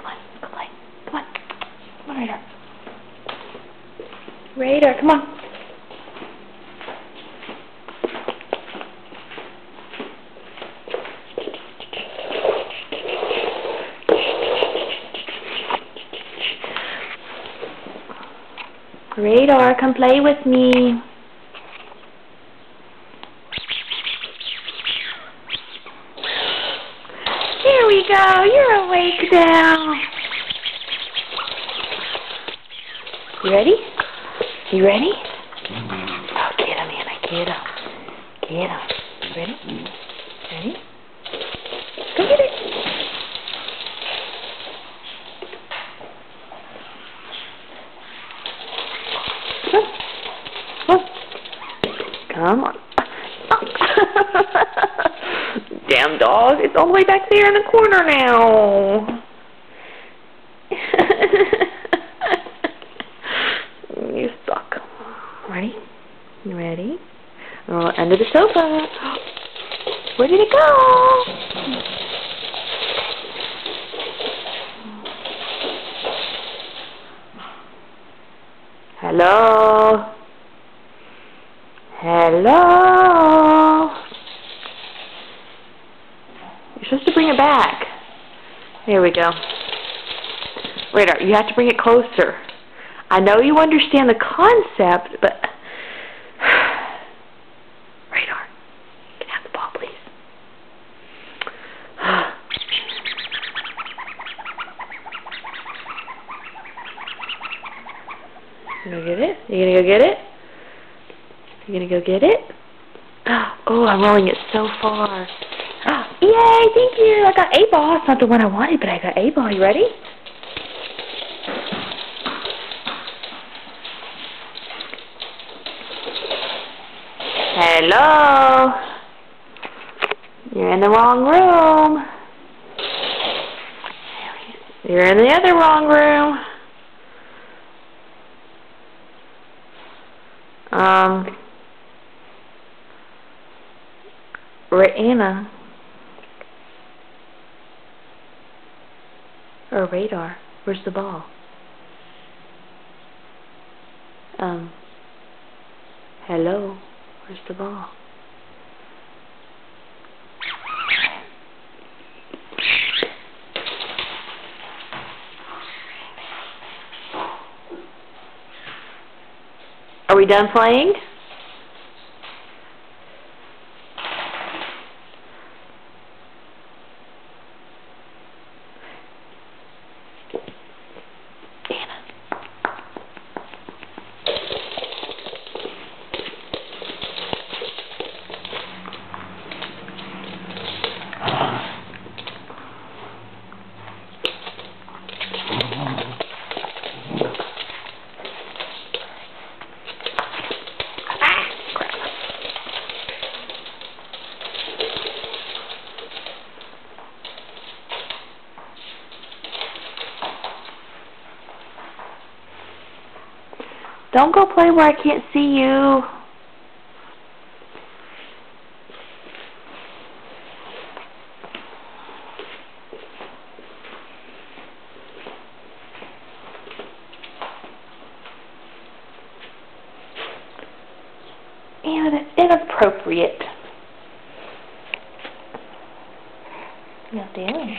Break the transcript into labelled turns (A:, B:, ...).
A: on, go play. Come on. Come on, Radar. Radar, come on. Radar, come play with me. Here we go. You're awake now. You ready? You ready? Oh, get him, Anna. Get him. Get him. Ready? Ready? Go get it. Come on. Damn dog, it's all the way back there in the corner now. You're stuck. Ready? You ready? Oh, under the sofa. Where did it go? Hello? Hello? You're supposed to bring it back. Here we go. Radar, you have to bring it closer. I know you understand the concept, but... Radar, can I have the ball, please? You gonna get it? You gonna go get it? You gonna go get it? Oh, I'm rolling it so far. Yay, thank you. I got a ball. It's not the one I wanted, but I got a ball. You ready? Hello? You're in the wrong room. You're in the other wrong room. Anna. Or Radar. Where's the ball? Hello. Where's the ball? Are we done playing? Don't go play where I can't see you. Yeah, that's inappropriate. No, damn.